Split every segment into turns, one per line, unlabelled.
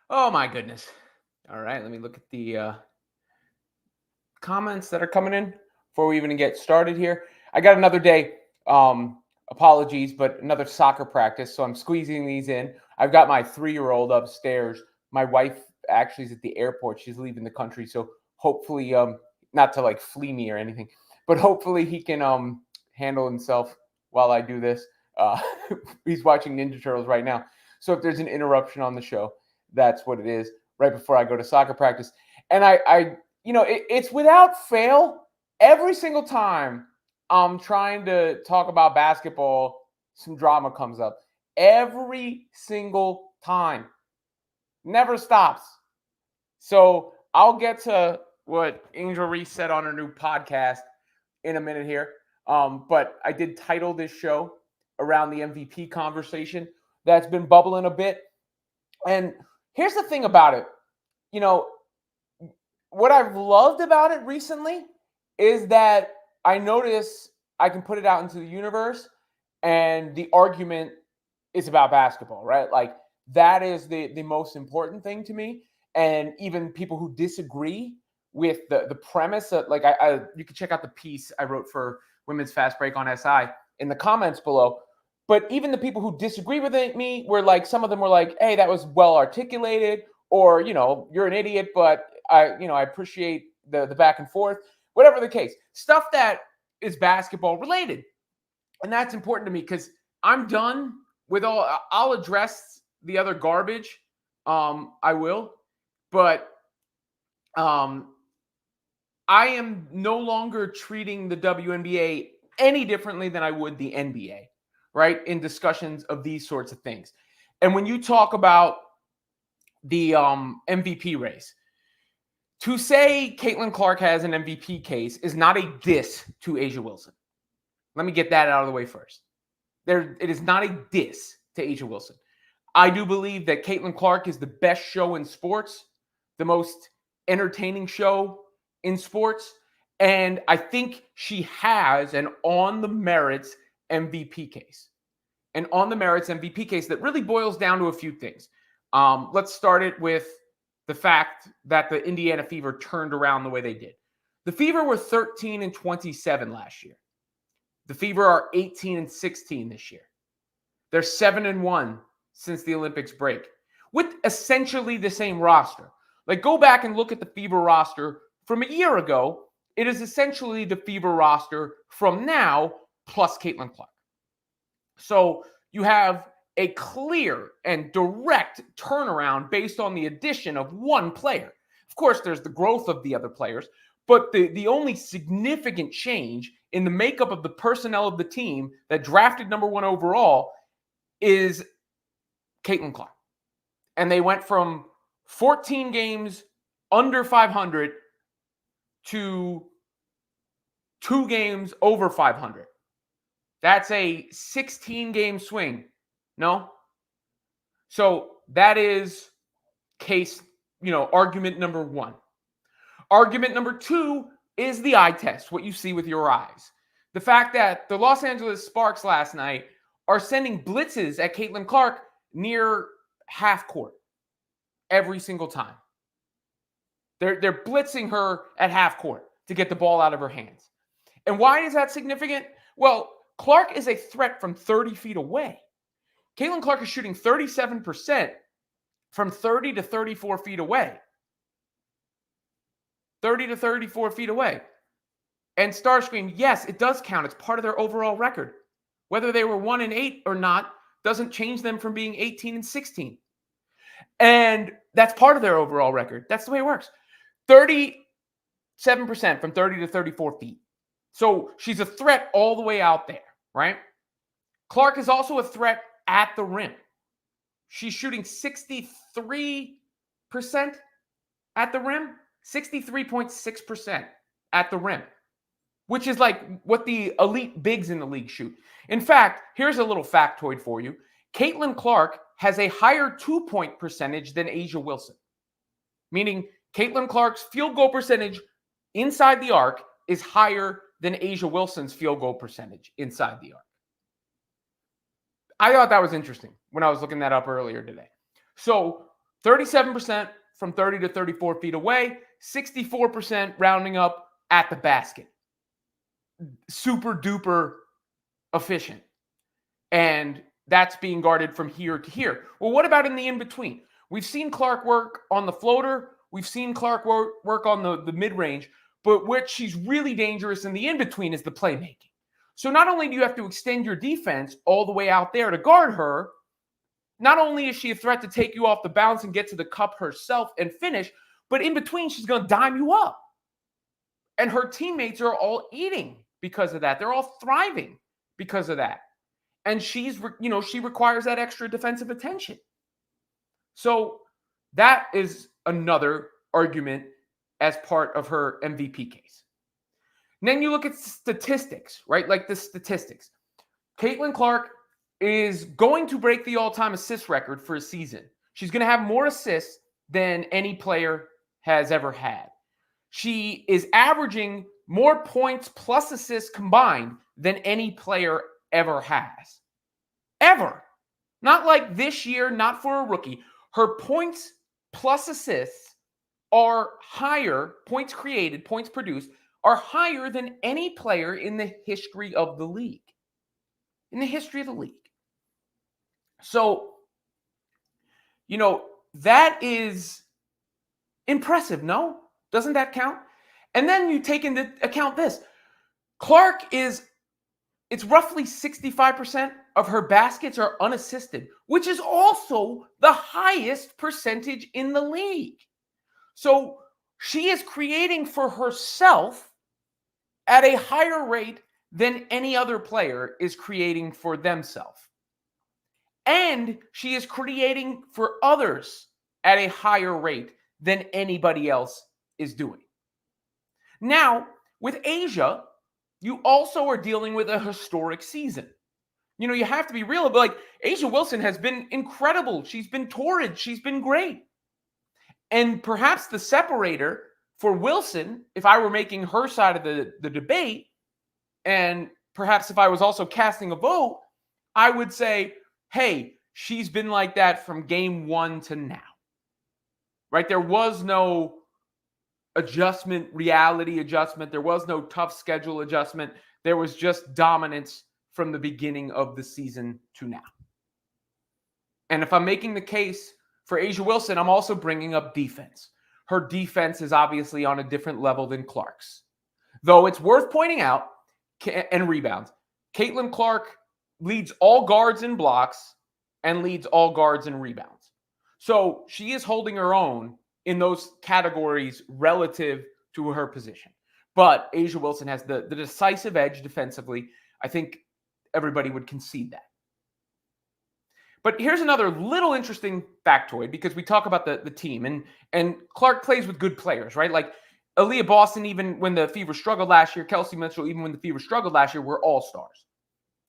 Oh my goodness. All right, let me look at the comments that are coming in before we even get started here. I got another day. Apologies, but another soccer practice, so I'm squeezing these in. I've got my 3-year-old upstairs. My wife actually is at the airport. She's leaving the country, so hopefully, not to like flee me or anything, but hopefully he can handle himself while I do this. Uh, he's watching Ninja Turtles right now, so if there's an interruption on the show, that's what it is. Right before I go to soccer practice, and it's without fail every single time I'm trying to talk about basketball, some drama comes up. Every single time. Never stops. So I'll get to what Angel Reese said on her new podcast in a minute here. But I did title this show around the MVP conversation that's been bubbling a bit. And here's the thing about it. You know, what I've loved about it recently is that I notice I can put it out into the universe and the argument is about basketball, right? Like that is the most important thing to me. And even people who disagree with the premise that like I you can check out the piece I wrote for Women's Fast Break on SI in the comments below. But even the people who disagree with me were like, some of them were like, hey, that was well articulated, or you're an idiot, but I appreciate the back and forth, whatever the case. Stuff that is basketball related. And that's important to me because I'm done with all. I'll address the other garbage. I will, but um, I am no longer treating the WNBA any differently than I would the NBA, right? In discussions of these sorts of things. And when you talk about the MVP race, to say Caitlin Clark has an MVP case is not a diss to Asia Wilson. Let me get that out of the way first. It is not a diss to Asia Wilson. I do believe that Caitlin Clark is the best show in sports, the most entertaining show in sports, and I think she has an on the merits MVP case. An on the merits MVP case that really boils down to a few things. Let's start it with the fact that the Indiana Fever turned around the way they did. The Fever were 13-27 last year. The Fever are 18-16 this year. They're 7-1 since the Olympics break with essentially the same roster. Like, go back and look at the Fever roster from a year ago. It is essentially the Fever roster from now plus Caitlin Clark. So you have a clear and direct turnaround based on the addition of one player. Of course, there's the growth of the other players, but the only significant change in the makeup of the personnel of the team that drafted number 1 overall is Caitlin Clark. And they went from 14 games under 500 to 2 games over 500. That's a 16-game swing. No? So that is case, argument number 1. Argument number 2 is the eye test, what you see with your eyes. The fact that the Los Angeles Sparks last night are sending blitzes at Caitlin Clark near half court every single time. They're blitzing her at half court to get the ball out of her hands. And why is that significant? Well, Clark is a threat from 30 feet away. Caitlin Clark is shooting 37% from 30 to 34 feet away. 30 to 34 feet away. And Starscream, yes, it does count. It's part of their overall record. Whether they were 1-8 or not doesn't change them from being 18-16. And that's part of their overall record. That's the way it works. 37% from 30 to 34 feet. So she's a threat all the way out there, right? Clark is also a threat at the rim. She's shooting 63% at the rim, 63.6% at the rim, which is like what the elite bigs in the league shoot. In fact, here's a little factoid for you. Caitlin Clark has a higher 2-point percentage than Asia Wilson, meaning Caitlin Clark's field goal percentage inside the arc is higher than Asia Wilson's field goal percentage inside the arc. I thought that was interesting when I was looking that up earlier today. So 37% from 30 to 34 feet away, 64% rounding up at the basket. Super duper efficient. And that's being guarded from here to here. Well, what about in the in-between? We've seen Clark work on the floater. We've seen Clark work on the mid-range. But what she's really dangerous in the in-between is the playmaking. So not only do you have to extend your defense all the way out there to guard her, not only is she a threat to take you off the bounce and get to the cup herself and finish, but in between, she's going to dime you up. And her teammates are all eating because of that. They're all thriving because of that. And she requires that extra defensive attention. So that is another argument as part of her MVP case. And then you look at statistics, right? Like the statistics. Caitlin Clark is going to break the all-time assist record for a season. She's going to have more assists than any player has ever had. She is averaging more points plus assists combined than any player ever has. Ever. Not like this year, not for a rookie. Her points plus assists are higher, points created, points produced, are higher than any player in the history of the league. In the history of the league. So, that is impressive, no? Doesn't that count? And then you take into account this. Clark it's roughly 65% of her baskets are unassisted, which is also the highest percentage in the league. So she is creating for herself at a higher rate than any other player is creating for themselves. And she is creating for others at a higher rate than anybody else is doing. Now, with A'ja, you also are dealing with a historic season. You have to be real, but like A'ja Wilson has been incredible. She's been torrid. She's been great. And perhaps the separator for Wilson, if I were making her side of the debate, and perhaps if I was also casting a vote, I would say, hey, she's been like that from game one to now. Right? There was no reality adjustment. There was no tough schedule adjustment. There was just dominance from the beginning of the season to now. And if I'm making the case for A'ja Wilson, I'm also bringing up defense. Her defense is obviously on a different level than Clark's. Though it's worth pointing out, and rebounds, Caitlin Clark leads all guards in blocks and leads all guards in rebounds. So she is holding her own in those categories relative to her position. But A'ja Wilson has the decisive edge defensively. I think everybody would concede that. But here's another little interesting factoid, because we talk about the team, and Clark plays with good players, right? Like Aaliyah Boston, even when the Fever struggled last year, Kelsey Mitchell, even when the Fever struggled last year, were all-stars.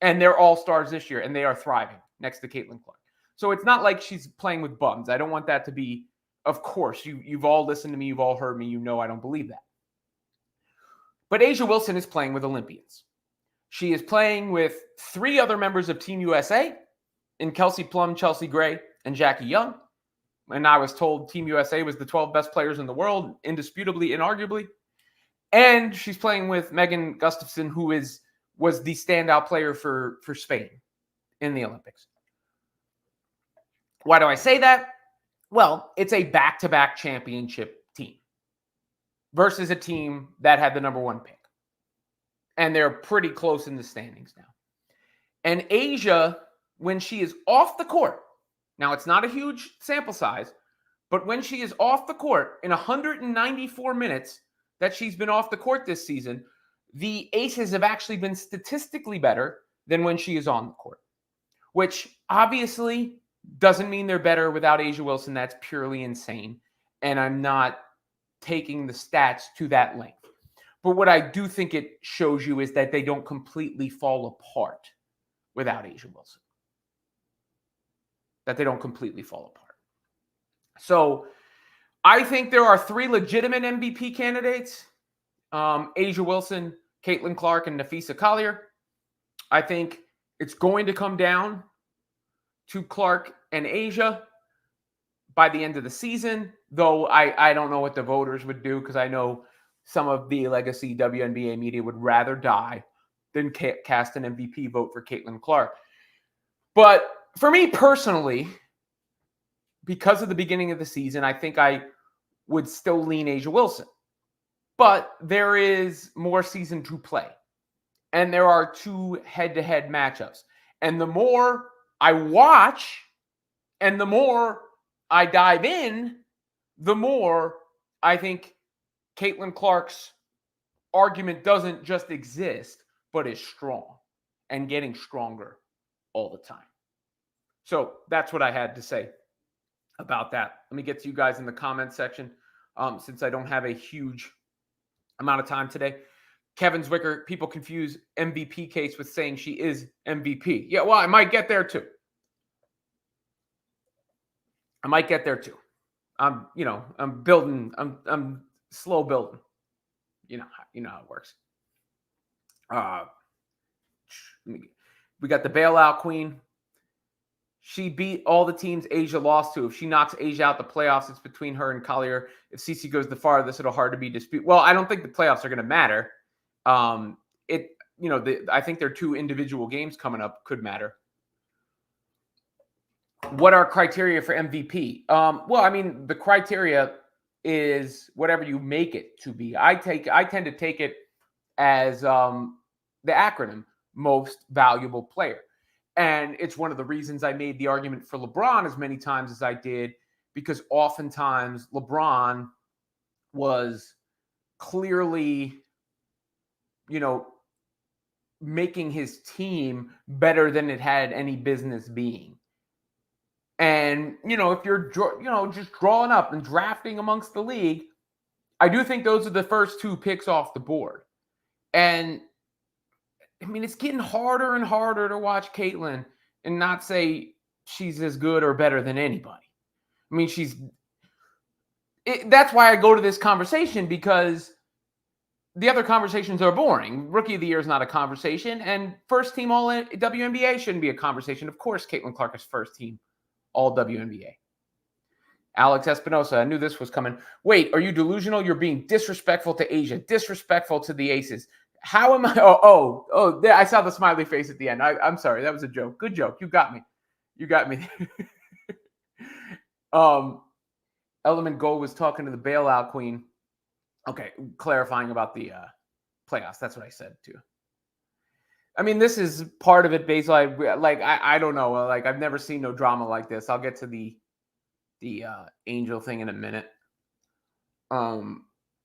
And they're all-stars this year, and they are thriving next to Caitlin Clark. So it's not like she's playing with bums. I don't want that to be, of course, you've all listened to me, you've all heard me, I don't believe that. But A'ja Wilson is playing with Olympians. She is playing with 3 other members of Team USA, in Kelsey Plum, Chelsea Gray, and Jackie Young. And I was told Team USA was the 12 best players in the world, indisputably, inarguably. And she's playing with Megan Gustafson, who was the standout player for Spain in the Olympics. Why do I say that? Well, it's a back-to-back championship team versus a team that had the number 1 pick. And they're pretty close in the standings now. And A'ja, when she is off the court, now it's not a huge sample size, but when she is off the court in 194 minutes that she's been off the court this season, the Aces have actually been statistically better than when she is on the court, which obviously doesn't mean they're better without A'ja Wilson. That's purely insane. And I'm not taking the stats to that length. But what I do think it shows you is that they don't completely fall apart without A'ja Wilson. That they don't completely fall apart. So I think there are 3 legitimate MVP candidates. A'ja Wilson, Caitlin Clark, and Napheesa Collier. I think it's going to come down to Clark and A'ja. by the end of the season, though I don't know what the voters would do, because I know some of the legacy WNBA media would rather die than cast an MVP vote for Caitlin Clark. But for me personally, because of the beginning of the season, I think I would still lean A'ja Wilson. But there is more season to play. And there are 2 head-to-head matchups. And the more I watch and the more I dive in, the more I think Caitlin Clark's argument doesn't just exist, but is strong and getting stronger all the time. So that's what I had to say about that. Let me get to you guys in the comment section, since I don't have a huge amount of time today. Kevin Zwicker, people confuse MVP case with saying she is MVP. Yeah, well, I might get there too. I'm building. I'm slow building. You know how it works. We got the bailout queen. She beat all the teams A'ja lost to. If she knocks A'ja out the playoffs, it's between her and Collier. If Cece goes the farthest, it'll hard to be disputed. Well, I don't think the playoffs are going to matter. I think their 2 individual games coming up could matter. What are criteria for MVP? The criteria is whatever you make it to be. I tend to take it as the acronym, most valuable player. And it's one of the reasons I made the argument for LeBron as many times as I did, because oftentimes LeBron was clearly, making his team better than it had any business being. And, if you're, just drawing up and drafting amongst the league, I do think those are the first 2 picks off the board. And, it's getting harder and harder to watch Caitlin and not say she's as good or better than anybody. That's why I go to this conversation, because the other conversations are boring. Rookie of the Year is not a conversation, and first team all WNBA shouldn't be a conversation. Of course, Caitlin Clark is first team all WNBA. Alex Espinosa, I knew this was coming. Wait, are you delusional? You're being disrespectful to A'ja, disrespectful to the Aces. How am I? I saw the smiley face at the end. I'm sorry. That was a joke. Good joke. You got me. Element Gold was talking to the bailout queen. Okay, clarifying about the playoffs. That's what I said too. This is part of it based on I don't know. I've never seen no drama like this. I'll get to the Angel thing in a minute.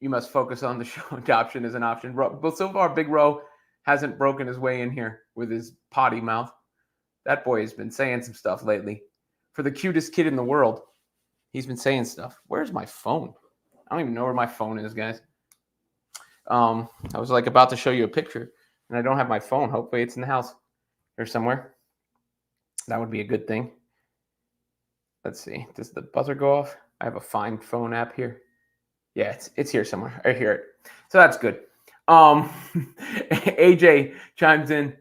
You must focus on the show. Adoption is an option. But so far, Big Ro hasn't broken his way in here with his potty mouth. That boy has been saying some stuff lately. For the cutest kid in the world, he's been saying stuff. Where's my phone? I don't even know where my phone is, guys. I was about to show you a picture, and I don't have my phone. Hopefully it's in the house here somewhere. That would be a good thing. Let's see. Does the buzzer go off? I have a Find Phone app here. Yeah, it's here somewhere. I hear it. So that's good. AJ chimes in.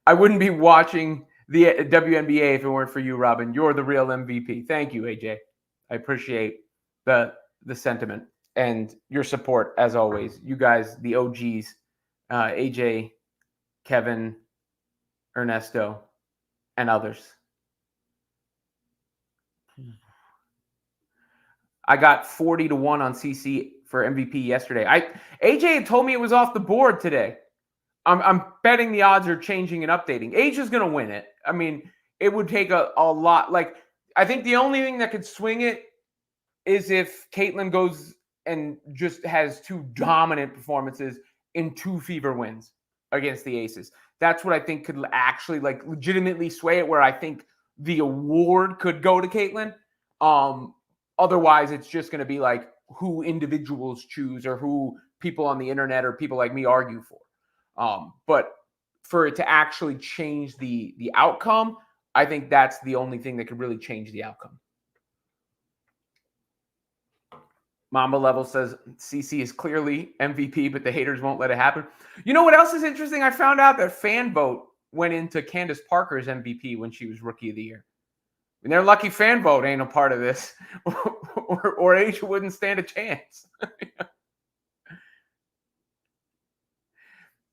I wouldn't be watching the WNBA if it weren't for you, Robin. You're the real MVP. Thank you, AJ. I appreciate the sentiment and your support as always. You guys, the OGs, AJ, Kevin, Ernesto, and others. I got 40-1 on CC for MVP yesterday. AJ had told me it was off the board today. I'm betting the odds are changing and updating. A'ja's going to win it. It would take a lot. I think the only thing that could swing it is if Caitlin goes and just has 2 dominant performances in 2 fever wins against the Aces. That's what I think could actually legitimately sway it, where I think the award could go to Caitlin. Otherwise, it's just going to be who individuals choose or who people on the internet or people like me argue for. But for it to actually change the outcome, I think that's the only thing that could really change the outcome. Mamba Level says CC is clearly MVP, but the haters won't let it happen. You know what else is interesting? I found out that fan vote went into Candace Parker's MVP when she was Rookie of the Year. And their lucky fan vote ain't a part of this, or Asia wouldn't stand a chance.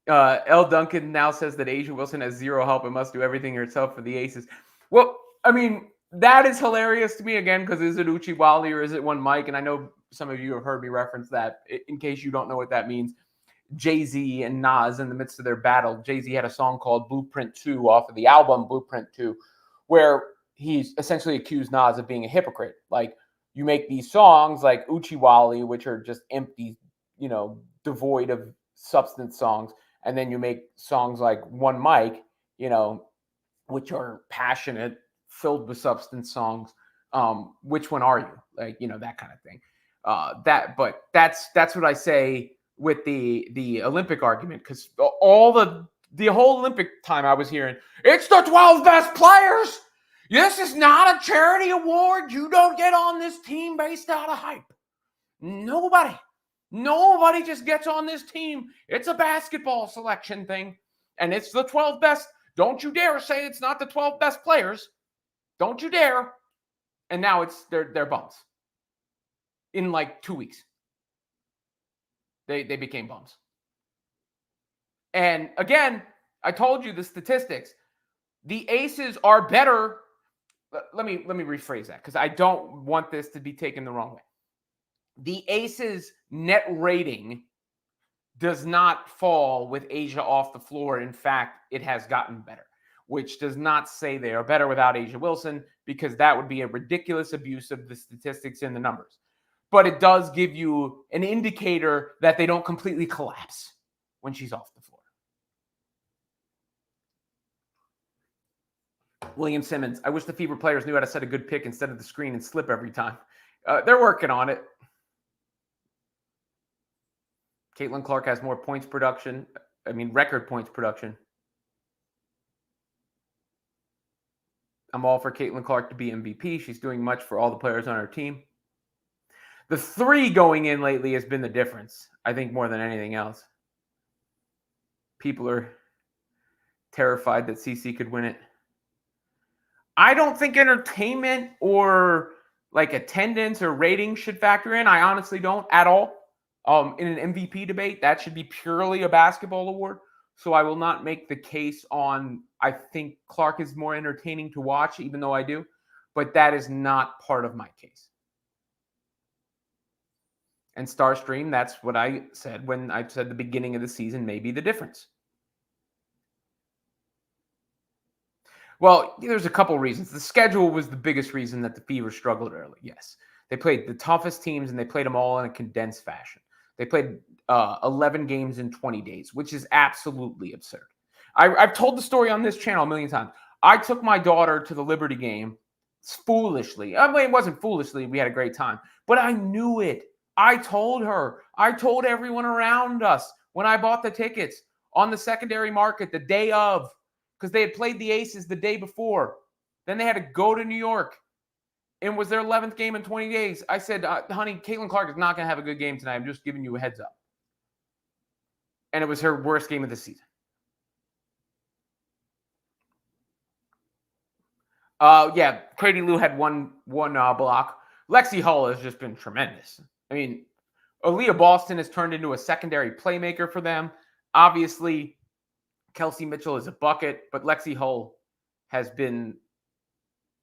L. Duncan now says that Asia Wilson has zero help and must do everything herself for the Aces. Well, I mean, that is hilarious to me, again, because is it Uchi Wally or is it one Mike? And I know some of you have heard me reference that. In case you don't know what that means, Jay-Z and Nas, in the midst of their battle, Jay-Z had a song called Blueprint 2 off of the album Blueprint 2, where he's essentially accused Nas of being a hypocrite. Like, you make these songs like Uchi Wally, which are just empty, devoid of substance songs, and then you make songs like One Mic, which are passionate, filled with substance songs. Which one are you? Like, that kind of thing. But that's what I say with the Olympic argument, because all the whole Olympic time I was hearing, it's the 12 best players. This is not a charity award. You don't get on this team based out of hype. Nobody just gets on this team. It's a basketball selection thing, and it's the 12 best. Don't you dare say it's not the 12 best players. Don't you dare. And now they're bums. In like 2 weeks, they became bums. And again, I told you the statistics. The Aces are better. Let me rephrase that, because I don't want this to be taken the wrong way. The Aces' net rating does not fall with Asia off the floor. In fact, it has gotten better, which does not say they are better without Asia Wilson, because that would be a ridiculous abuse of the statistics and the numbers. But it does give you an indicator that they don't completely collapse when she's off the floor. William Simmons, I wish the Fever players knew how to set a good pick instead of the screen and slip every time. They're working on it. Caitlin Clark has more points production. Record points production. I'm all for Caitlin Clark to be MVP. She's doing much for all the players on her team. The three going in lately has been the difference, I think, more than anything else. People are terrified that CC could win it. I don't think entertainment or like attendance or ratings should factor in. I honestly don't at all. In an MVP debate, that should be purely a basketball award. So I will not make the case on, I think Clark is more entertaining to watch, even though I do. But that is not part of my case. And Starstream, that's what I said when I said the beginning of the season may be the difference. Well, there's a couple reasons. The schedule was the biggest reason that the Fever struggled early. Yes. They played the toughest teams, and they played them all in a condensed fashion. They played 11 games in 20 days, which is absolutely absurd. I've told the story on this channel a million times. I took my daughter to the Liberty game foolishly. It wasn't foolishly. We had a great time. But I knew it. I told her. I told everyone around us when I bought the tickets on the secondary market the day of, because they had played the Aces the day before. Then they had to go to New York. It was their 11th game in 20 days. I said, honey, Caitlin Clark is not going to have a good game tonight. I'm just giving you a heads up. And it was her worst game of the season. Crady Lou had one block. Lexi Hull has just been tremendous. Aaliyah Boston has turned into a secondary playmaker for them. Obviously, Kelsey Mitchell is a bucket, but Lexi Hull has been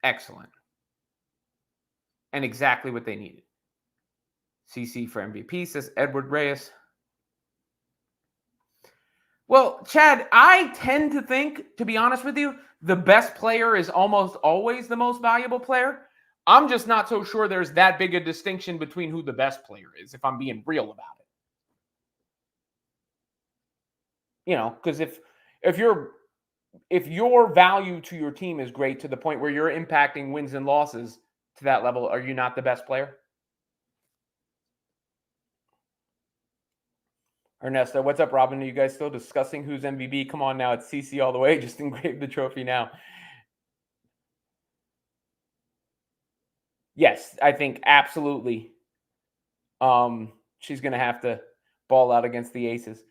excellent. And exactly what they needed. CC for MVP, says Edward Reyes. Well, Chad, I tend to think, to be honest with you, the best player is almost always the most valuable player. I'm just not so sure there's that big a distinction between who the best player is, if I'm being real about it. Because if your value to your team is great to the point where you're impacting wins and losses to that level, are you not the best player? Ernesto, what's up, Robin? Are you guys still discussing who's MVP? Come on now, it's CC all the way. Just engrave the trophy now. Yes, I think absolutely. She's going to have to ball out against the Aces.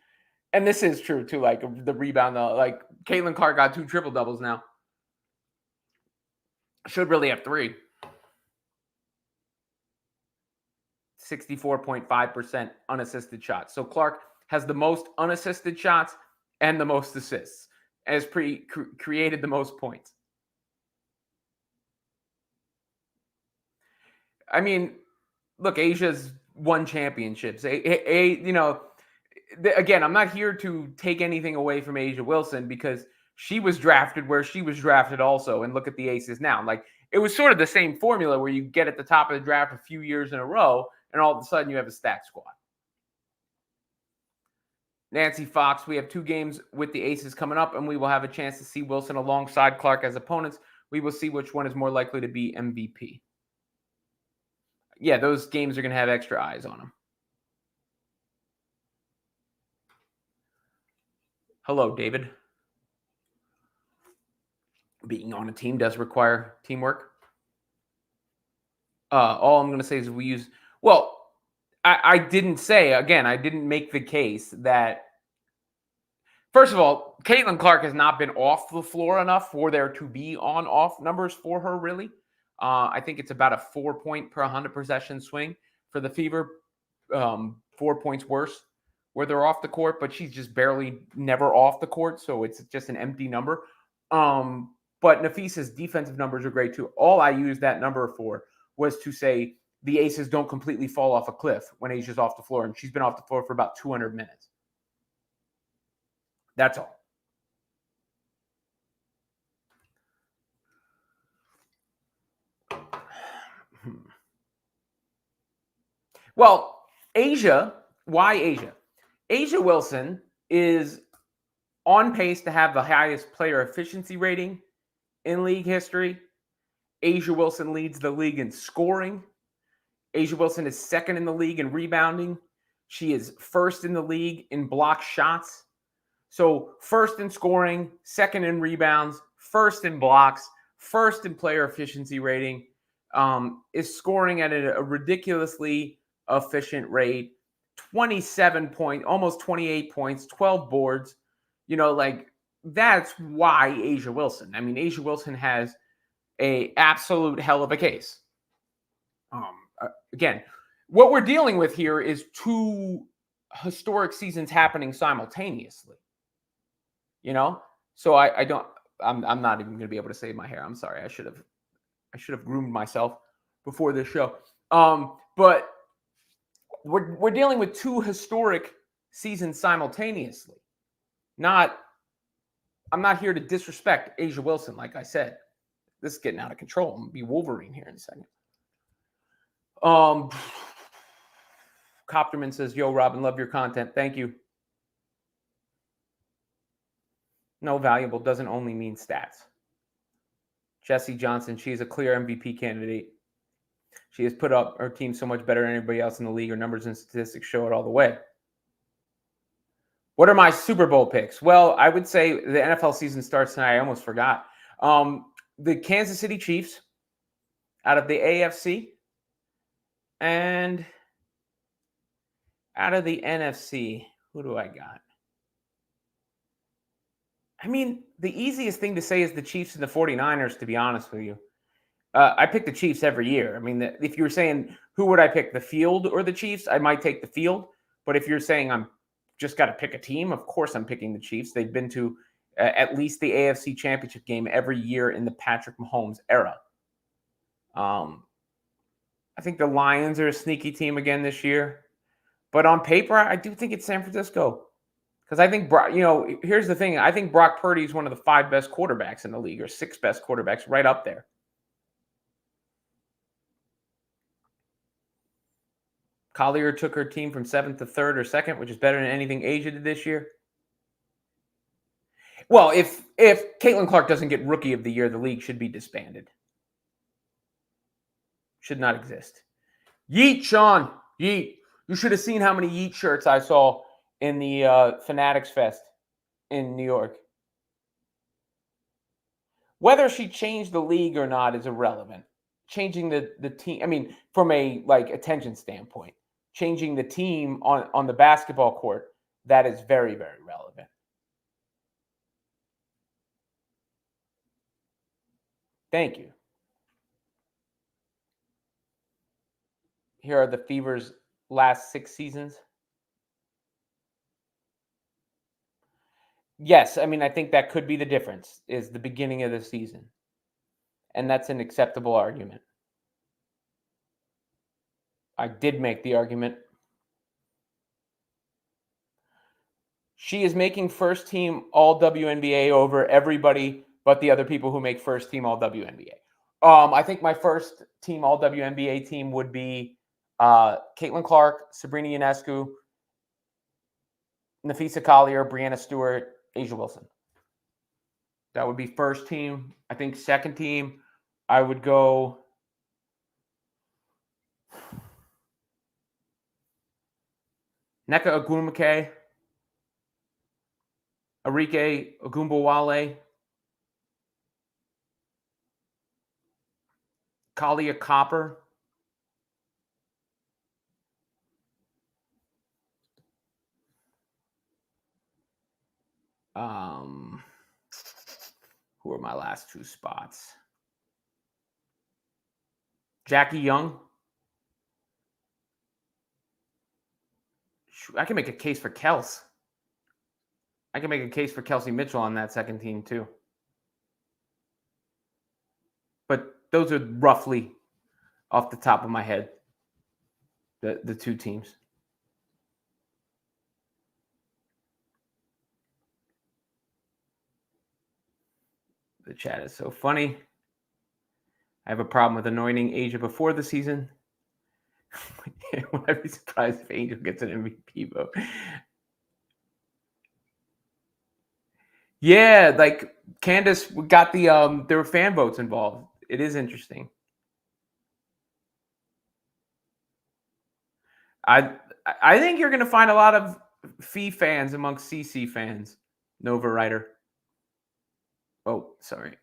And this is true, too, like the rebound. Like, Caitlin Clark got 2 triple-doubles now. Should really have 3. 64.5% unassisted shots. So Clark has the most unassisted shots and the most assists, has created the most points. I mean, look, Asia's won championships. Again, I'm not here to take anything away from A'ja Wilson because she was drafted where she was drafted also. And look at the Aces now. Like, it was sort of the same formula where you get at the top of the draft a few years in a row, and all of a sudden you have a stacked squad. Nancy Fox, we have 2 games with the Aces coming up, and we will have a chance to see Wilson alongside Clark as opponents. We will see which one is more likely to be MVP. Yeah, those games are going to have extra eyes on them. Hello, David. Being on a team does require teamwork. All I'm going to say is we use... Well, I didn't say, again, I didn't make the case that... First of all, Caitlin Clark has not been off the floor enough for there to be on-off numbers for her, really. I think it's about a 4-point per 100 possession swing for the Fever. 4 points worse where they're off the court, but she's just barely never off the court, so it's just an empty number. But Nafisa's defensive numbers are great too. All I used that number for was to say the Aces don't completely fall off a cliff when Asia's off the floor, and she's been off the floor for about 200 minutes. That's all. Well, A'ja, why A'ja? A'ja Wilson is on pace to have the highest player efficiency rating in league history. A'ja Wilson leads the league in scoring. A'ja Wilson is second in the league in rebounding. She is first in the league in block shots. So first in scoring, second in rebounds, first in blocks, first in player efficiency rating, is scoring at a ridiculously efficient rate. 27 points, almost 28 points, 12 boards. That's why A'ja Wilson. I mean, A'ja Wilson has a absolute hell of a case. Again, what we're dealing with here is 2 historic seasons happening simultaneously. So I'm not even going to be able to save my hair. I'm sorry. I should have groomed myself before this show. But we're dealing with 2 historic seasons simultaneously. I'm not here to disrespect A'ja Wilson, like I said. This is getting out of control. I'm going to be Wolverine here in a second. Copterman says, "Yo, Robin, love your content. Thank you." No, valuable doesn't only mean stats. Jesse Johnson, she is a clear MVP candidate. She has put up her team so much better than anybody else in the league. Her numbers and statistics show it all the way. What are my Super Bowl picks? Well, I would say the NFL season starts tonight. I almost forgot. The Kansas City Chiefs out of the AFC, and out of the NFC, who do I got? I mean, the easiest thing to say is the Chiefs and the 49ers, to be honest with you. I pick the Chiefs every year. I mean, if you were saying who would I pick, the field or the Chiefs, I might take the field. But if you're saying I'm just got to pick a team, of course I'm picking the Chiefs. They've been to at least the AFC Championship game every year in the Patrick Mahomes era. I think the Lions are a sneaky team again this year. But on paper, I do think it's San Francisco. Because I think, here's the thing. I think Brock Purdy is one of the 5 best quarterbacks in the league, or 6 best quarterbacks, right up there. Collier took her team from 7th to 3rd or 2nd, which is better than anything A'ja did this year. Well, if Caitlin Clark doesn't get Rookie of the Year, the league should be disbanded. Should not exist. Yeet, Sean. Yeet. You should have seen how many Yeet shirts I saw in the Fanatics Fest in New York. Whether she changed the league or not is irrelevant. Changing the team, I mean, from a attention standpoint, changing the team on the basketball court, that is very, very relevant. Thank you. Here are the Fever's last 6 seasons. Yes, I mean, I think that could be the difference, is the beginning of the season. And that's an acceptable argument. I did make the argument. She is making first team all WNBA over everybody but the other people who make first team all WNBA. I think my first team all WNBA team would be Caitlin Clark, Sabrina Ionescu, Nafisa Collier, Brianna Stewart, Asia Wilson. That would be first team. I think second team, I would go Nneka Ogwumike, Arike Ogunbowale, Kalia Copper, who are my last 2 spots? Jackie Young. I can make a case for Kels. I can make a case for Kelsey Mitchell on that second team too. But those are roughly off the top of my head, the 2 teams. The chat is so funny. I have a problem with anointing Asia before the season. Would I be surprised if Angel gets an MVP vote? Yeah, like Candace got the there were fan votes involved. It is interesting. I think you're going to find a lot of Fee fans amongst CC fans. Nova writer. Oh, sorry.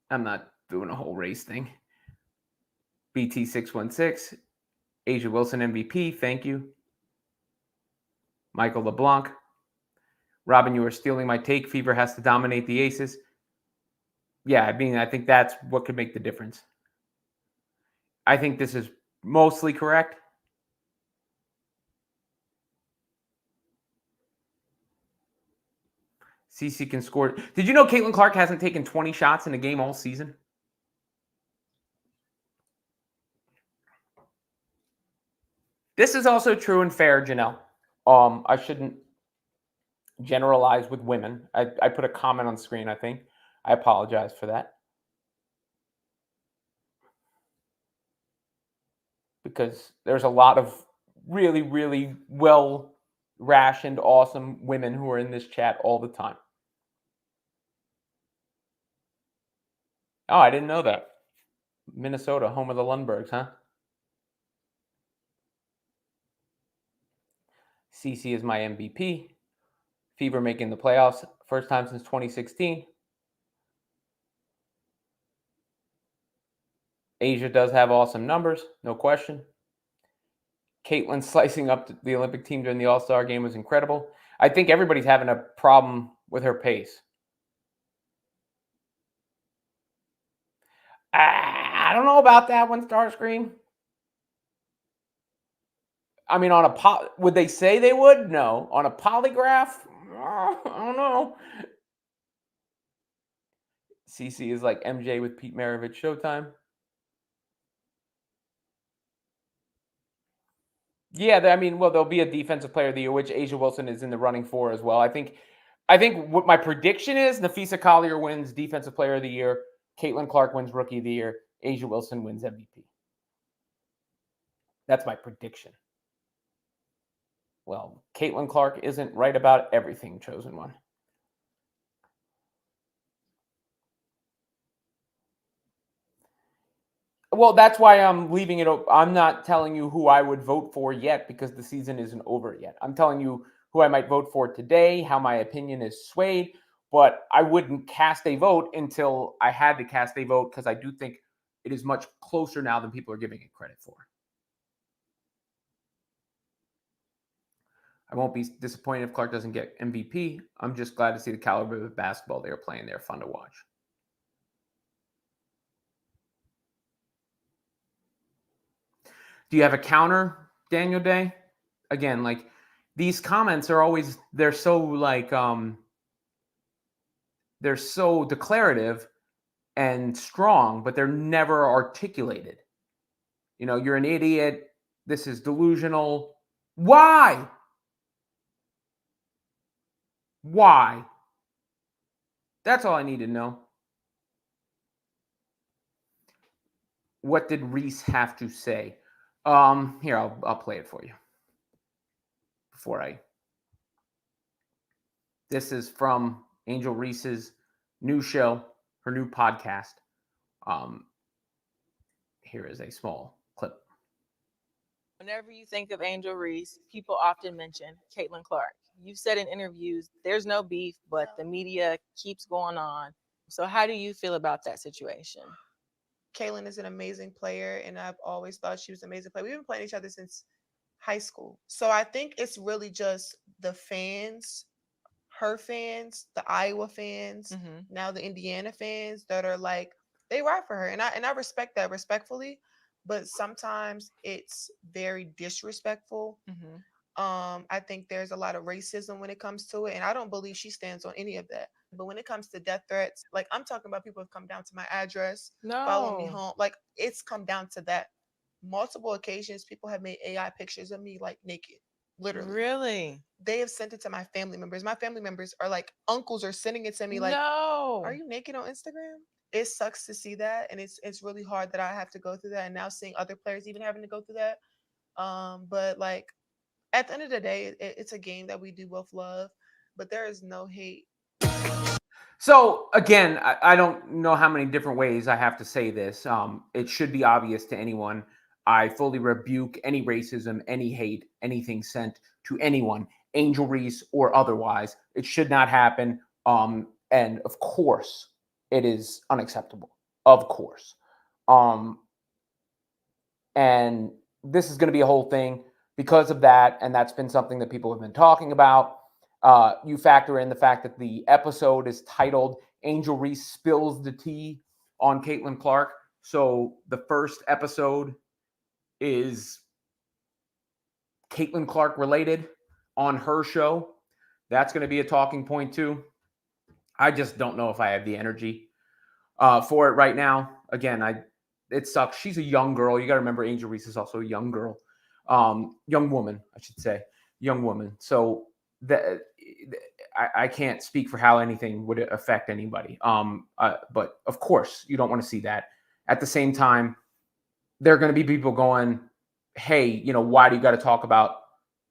I'm not doing a whole race thing. BT616. Asia Wilson MVP. Thank you. Michael LeBlanc. Robin, you are stealing my take. Fever has to dominate the Aces. Yeah, I mean, I think that's what could make the difference. I think this is mostly correct. CC can score. Did you know Caitlin Clark hasn't taken 20 shots in a game all season? This is also true and fair, Janelle. I shouldn't generalize with women. I put a comment on screen, I think. I apologize for that. Because there's a lot of really, really well-rationed, awesome women who are in this chat all the time. Oh, I didn't know that. Minnesota, home of the Lundbergs, huh? CC is my MVP. Fever making the playoffs. First time since 2016. Asia does have awesome numbers, no question. Caitlin slicing up the Olympic team during the All-Star game was incredible. I think everybody's having a problem with her pace. I don't know about that one, Starscream. I mean, would they say they would? No. On a polygraph? I don't know. CC is like MJ with Pete Maravich Showtime. Yeah, I mean, well, there'll be a defensive player of the year, which Asia Wilson is in the running for as well. I think what my prediction is, Nafisa Collier wins defensive player of the year, Caitlin Clark wins rookie of the year, Asia Wilson wins MVP. That's my prediction. Well, Caitlin Clark isn't right about everything, chosen one. Well, that's why I'm leaving it open. I'm not telling you who I would vote for yet because the season isn't over yet. I'm telling you who I might vote for today, how my opinion is swayed, but I wouldn't cast a vote until I had to cast a vote because I do think it is much closer now than people are giving it credit for. I won't be disappointed if Clark doesn't get MVP. I'm just glad to see the caliber of basketball they're playing. They're fun to watch. Do you have a counter, Daniel Day? Again, like these comments are always they're so declarative and strong, but they're never articulated. You're an idiot. This is delusional. Why? Why? That's all I need to know. What did Reese have to say? Here, I'll play it for you. This is from Angel Reese's new show, her new podcast. Here is a small clip.
Whenever you think of Angel Reese, people often mention Caitlin Clark. You've said in interviews, there's no beef, but the media keeps going on. So, how do you feel about that situation?
Kaylin is an amazing player, and I've always thought she was an amazing player. We've been playing each other since high school. So I think it's really just the fans, her fans, the Iowa fans, now the Indiana fans that are like, they ride for her. And I respect that respectfully, but sometimes it's very disrespectful. I think there's a lot of racism when it comes to it, and I don't believe she stands on any of that. But when it comes to death threats, like I'm talking about people have come down to my address, follow me
No.
home. Like it's come down to that. Multiple occasions, people have made AI pictures of me like naked, literally.
Really?
They have sent it to my family members. My family members are like uncles are sending it to me like,
No.
"Are you naked on Instagram?" It sucks to see that, and it's really hard that I have to go through that, and now seeing other players even having to go through that. But like at the end of the day, it's a game that we do both love, but there is no hate.
So again, I don't know how many different ways I have to say this. It should be obvious to anyone. I fully rebuke any racism, any hate, anything sent to anyone, Angel Reese or otherwise. It should not happen. And of course, it is unacceptable. Of course. And this is going to be a whole thing because of that. And that's been something that people have been talking about. You factor in the fact that the episode is titled Angel Reese Spills the Tea on Caitlin Clark. So the first episode is Caitlin Clark related on her show. That's going to be a talking point too. I just don't know if I have the energy for it right now. Again, it sucks. She's a young girl. You got to remember Angel Reese is also a young girl. Young woman, I should say. Young woman. So I can't speak for how anything would affect anybody. But of course, you don't want to see that. At the same time, there are going to be people going, hey, why do you got to talk about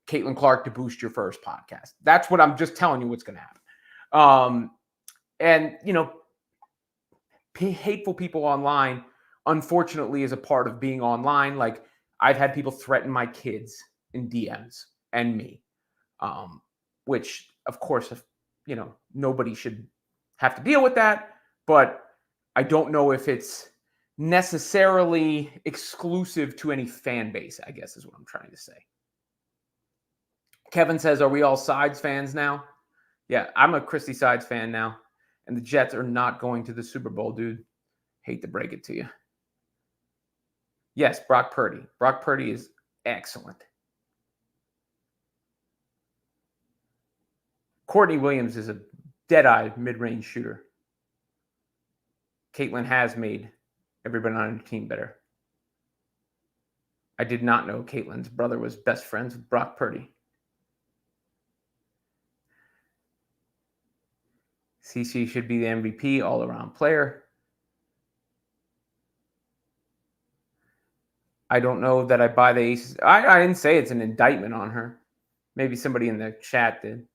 Caitlin Clark to boost your first podcast? That's what I'm just telling you what's going to happen. And, hateful people online, unfortunately, is a part of being online. Like I've had people threaten my kids in DMs and me, which of course, nobody should have to deal with that. But I don't know if it's necessarily exclusive to any fan base, I guess is what I'm trying to say. Kevin says, are we all Sides fans now? Yeah, I'm a Christy Sides fan now. And the Jets are not going to the Super Bowl, dude. Hate to break it to you. Yes, Brock Purdy. Brock Purdy is excellent. Courtney Williams is a dead-eyed mid-range shooter. Caitlin has made everybody on her team better. I did not know Caitlin's brother was best friends with Brock Purdy. CC should be the MVP, all-around player. I don't know that I buy the Aces. I didn't say it's an indictment on her. Maybe somebody in the chat did.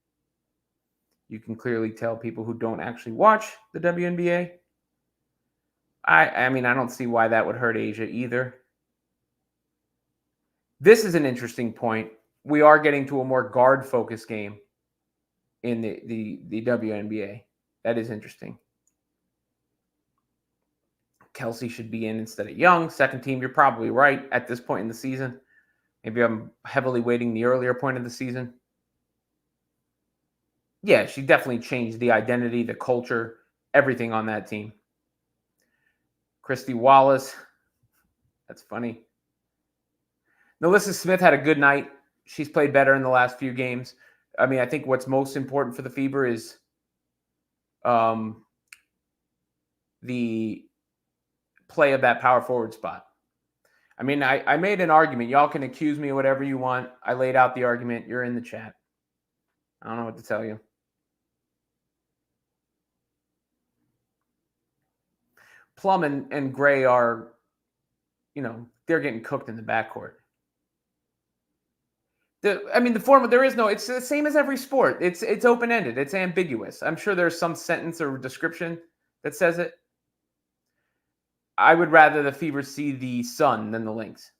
You can clearly tell people who don't actually watch the WNBA. I mean, I don't see why that would hurt Asia either. This is an interesting point. We are getting to a more guard-focused game in the WNBA. That is interesting. Kelsey should be in instead of Young. Second team, you're probably right at this point in the season. Maybe I'm heavily weighting the earlier point of the season. Yeah, she definitely changed the identity, the culture, everything on that team. Christy Wallace. That's funny. Melissa Smith had a good night. She's played better in the last few games. I mean, I think what's most important for the Fever is the play of that power forward spot. I mean, I made an argument. Y'all can accuse me of whatever you want. I laid out the argument. You're in the chat. I don't know what to tell you. Plum and Gray are, they're getting cooked in the backcourt. The format, there is no, it's the same as every sport. It's open-ended. It's ambiguous. I'm sure there's some sentence or description that says it. I would rather the Fever see the Sun than the Lynx.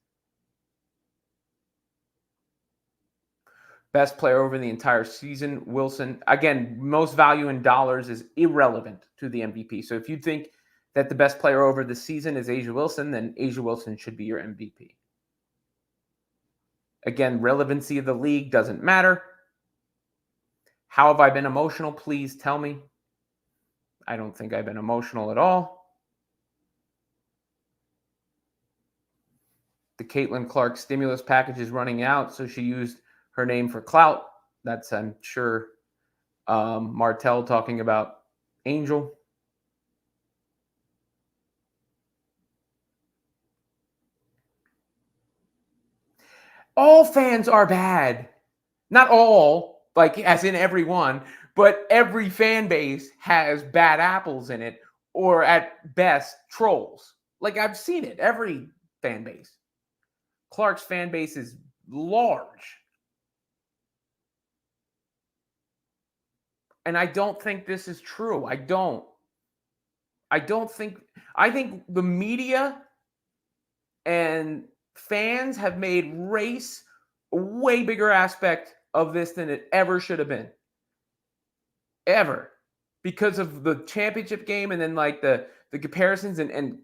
Best player over the entire season, Wilson. Again, most value in dollars is irrelevant to the MVP. So if you think that the best player over the season is A'ja Wilson, then A'ja Wilson should be your MVP. Again, relevancy of the league doesn't matter. How have I been emotional? Please tell me. I don't think I've been emotional at all. The Caitlin Clark stimulus package is running out, so she used her name for clout. That's, I'm sure, Martell talking about Angel. All fans are bad. Not all, like as in everyone, but every fan base has bad apples in it, or at best, trolls. Like I've seen it, every fan base. Clark's fan base is large. And I don't think this is true. I think the media and fans have made race a way bigger aspect of this than it ever should have been. Ever. Because of the championship game and then like the comparisons and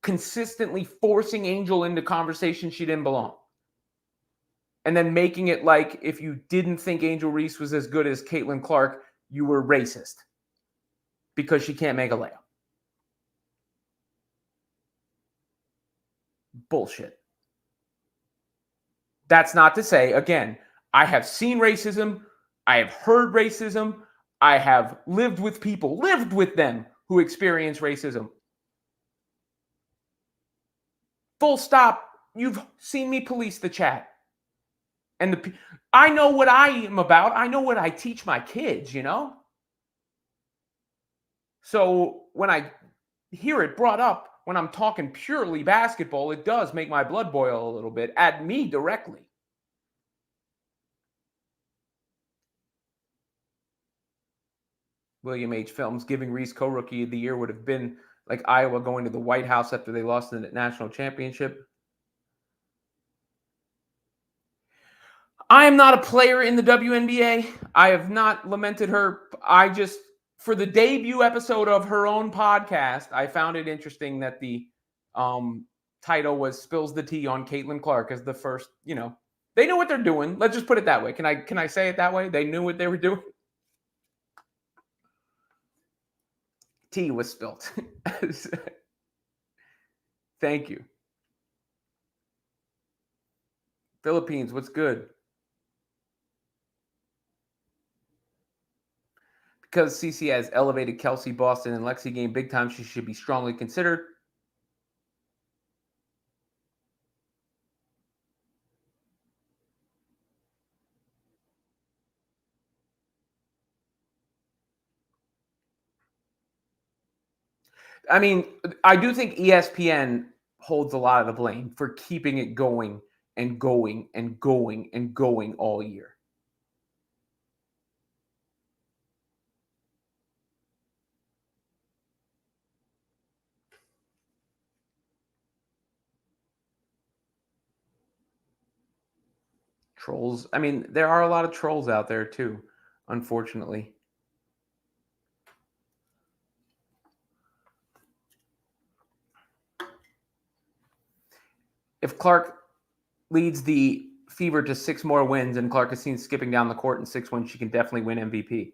consistently forcing Angel into conversations she didn't belong. And then making it like if you didn't think Angel Reese was as good as Caitlin Clark, you were racist because she can't make a layup. Bullshit. That's not to say, again, I have seen racism. I have heard racism. I have lived with them who experience racism. Full stop. You've seen me police the chat. And I know what I am about. I know what I teach my kids, So when I hear it brought up, when I'm talking purely basketball, it does make my blood boil a little bit at me directly. William H. Films giving Reese co-rookie of the year would have been like Iowa going to the White House after they lost in the national championship. I am not a player in the WNBA. I have not lamented her. I just, for the debut episode of her own podcast, I found it interesting that the title was "Spills the Tea on Caitlin Clark" as the first. They knew what they're doing. Let's just put it that way. Can I say it that way? They knew what they were doing. Tea was spilled. Thank you. Philippines, what's good? Because CC has elevated Kelsey, Boston, and Lexi game big time, she should be strongly considered. I mean, I do think ESPN holds a lot of the blame for keeping it going and going and going and going all year. Trolls. I mean, there are a lot of trolls out there too, unfortunately. If Clark leads the Fever to 6 more wins and Clark is seen skipping down the court in 6 wins, she can definitely win MVP.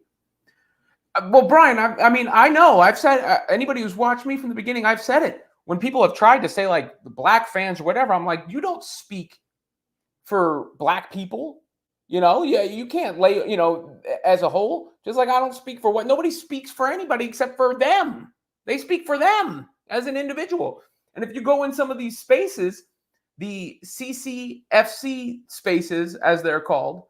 Well, Brian, I know. I've said, anybody who's watched me from the beginning, I've said it. When people have tried to say, like, the black fans or whatever, I'm like, you don't speak for black people. Yeah, you can't lay, as a whole, just like I don't speak for nobody speaks for anybody except for them. They speak for them as an individual. And if you go in some of these spaces, the CCFC spaces, as they're called,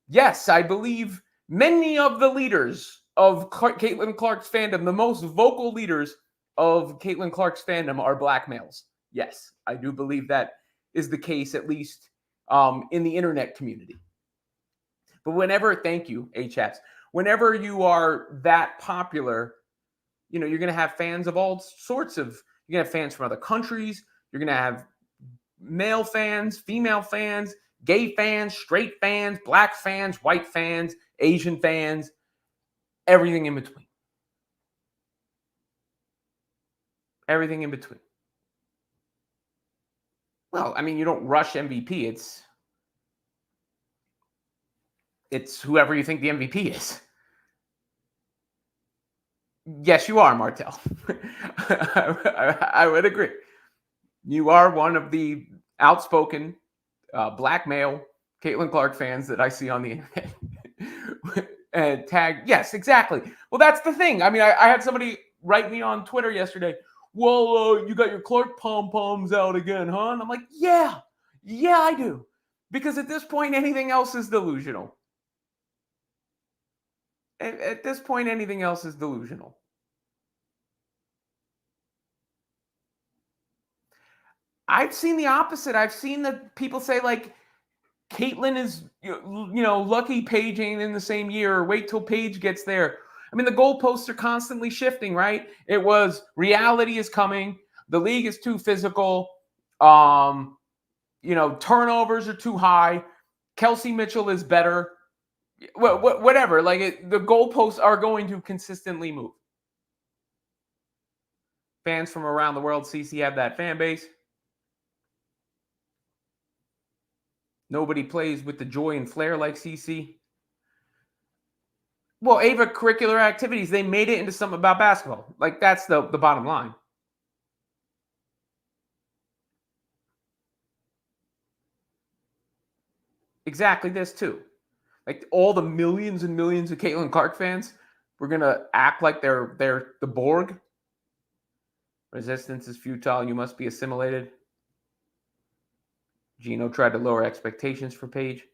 yes, I believe many of the leaders of Caitlin Clark's fandom, the most vocal leaders of Caitlin Clark's fandom, are black males. Yes, I do believe that is the case, at least in the internet community. But thank you, HFs, whenever you are that popular, you're going to have fans of all sorts of, you're going to have fans from other countries. You're going to have male fans, female fans, gay fans, straight fans, black fans, white fans, Asian fans, everything in between. Everything in between. Well, I mean, you don't rush MVP. It's whoever you think the MVP is. Yes, you are, Martel. I would agree. You are one of the outspoken black male Caitlin Clark fans that I see on the internet. And tag, yes, exactly. Well, that's the thing. I mean, I had somebody write me on Twitter yesterday. Well, you got your Clark pom-poms out again, huh? And I'm like, yeah, I do. Because at this point, anything else is delusional. At this point, anything else is delusional. I've seen the opposite. I've seen the people say, like, Caitlin is, lucky Paige ain't in the same year, or wait till Paige gets there. I mean, the goalposts are constantly shifting, right? It was reality is coming. The league is too physical. Turnovers are too high. Kelsey Mitchell is better. Whatever. Like, the goalposts are going to consistently move. Fans from around the world, CC, have that fan base. Nobody plays with the joy and flair like CC. Well, Ava curricular activities, they made it into something about basketball. Like, that's the bottom line. Exactly this, too. Like, all the millions and millions of Caitlin Clark fans, we're going to act like they're the Borg. Resistance is futile. You must be assimilated. Gino tried to lower expectations for Paige.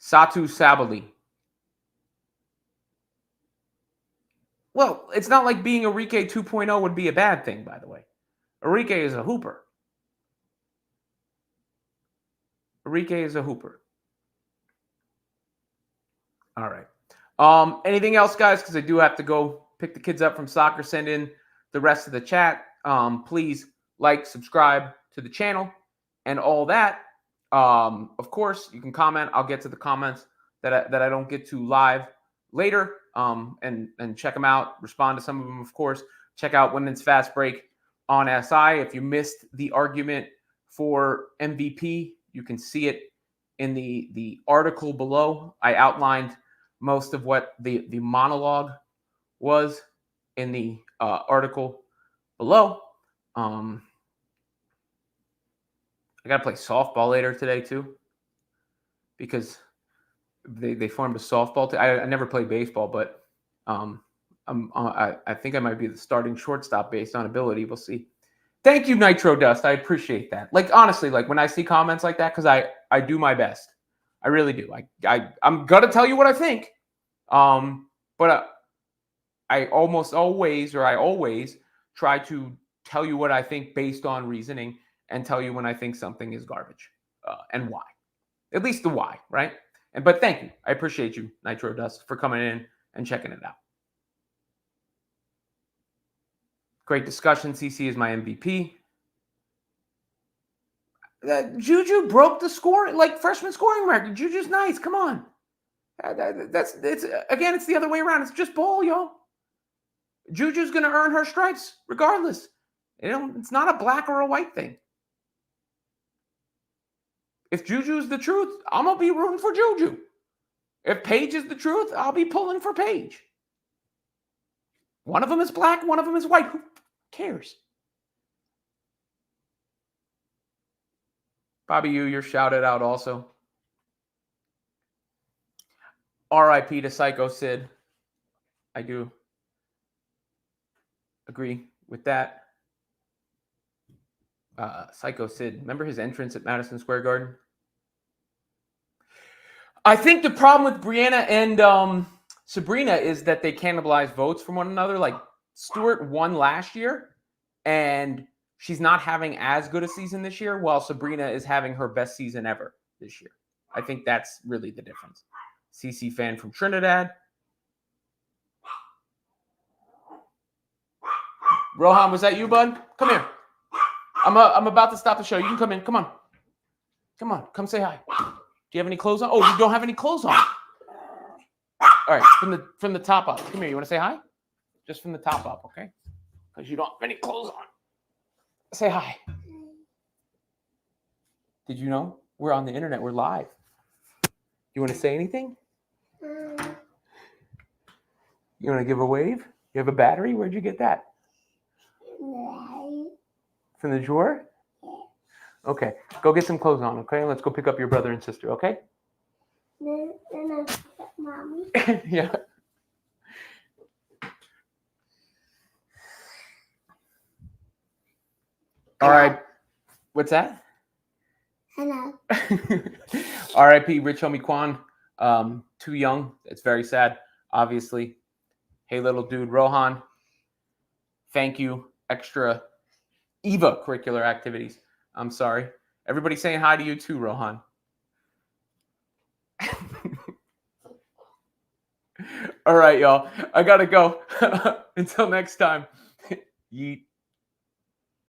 Satu Sabali. Well, it's not like being Enrique 2.0 would be a bad thing, by the way. Enrique is a hooper. All right. Anything else, guys? Because I do have to go pick the kids up from soccer, send in the rest of the chat. Please like, subscribe to the channel, and all that. Of course, you can comment. I'll get to the comments that I don't get to live later. And check them out. Respond to some of them, of course. Check out Women's Fastbreak on SI. If you missed the argument for MVP, you can see it in the article below. I outlined most of what the monologue was in the article below. I got to play softball later today too, because they formed a softball team. I never played baseball, but I think I might be the starting shortstop based on ability. We'll see. Thank you, Nitro Dust. I appreciate that. Like, honestly, like, when I see comments like that, because I do my best. I really do. I'm gonna tell you what I think. But I always try to tell you what I think based on reasoning, and tell you when I think something is garbage, and why. At least the why, right? But thank you. I appreciate you, Nitro Dust, for coming in and checking it out. Great discussion. CC is my MVP. Juju broke the score, like, freshman scoring record. Juju's nice. Come on. It's the other way around. It's just ball, y'all. Juju's going to earn her stripes regardless. It's not a black or a white thing. If Juju's the truth, I'm going to be rooting for Juju. If Paige is the truth, I'll be pulling for Paige. One of them is black, one of them is white. Who cares? Bobby, you're shouted out also. R.I.P. to Psycho Sid. I do agree with that. Psycho Sid. Remember his entrance at Madison Square Garden? I think the problem with Brianna and Sabrina is that they cannibalize votes from one another. Like, Stewart won last year, and she's not having as good a season this year, while Sabrina is having her best season ever this year. I think that's really the difference. CC fan from Trinidad. Rohan, was that you, bud? Come here. I'm about to stop the show. You can come in. Come on. Come on. Come say hi. Do you have any clothes on? Oh, you don't have any clothes on. All right, from the top up. Come here. You want to say hi? Just from the top up, okay? Because you don't have any clothes on. Say hi. Did you know? We're on the internet. We're live. You want to say anything? You want to give a wave? You have a battery? Where'd you get that? From the drawer? Okay. Go get some clothes on, okay? Let's go pick up your brother and sister, okay?
Then I pick up mommy.
Yeah. All right. What's that?
Hello.
R.I.P. Rich Homie Quan. Too young. It's very sad, obviously. Hey, little dude. Rohan, thank you. Extra EVA curricular activities. I'm sorry. Everybody saying hi to you too, Rohan. All right, y'all. I got to go. Until next time. Yeet.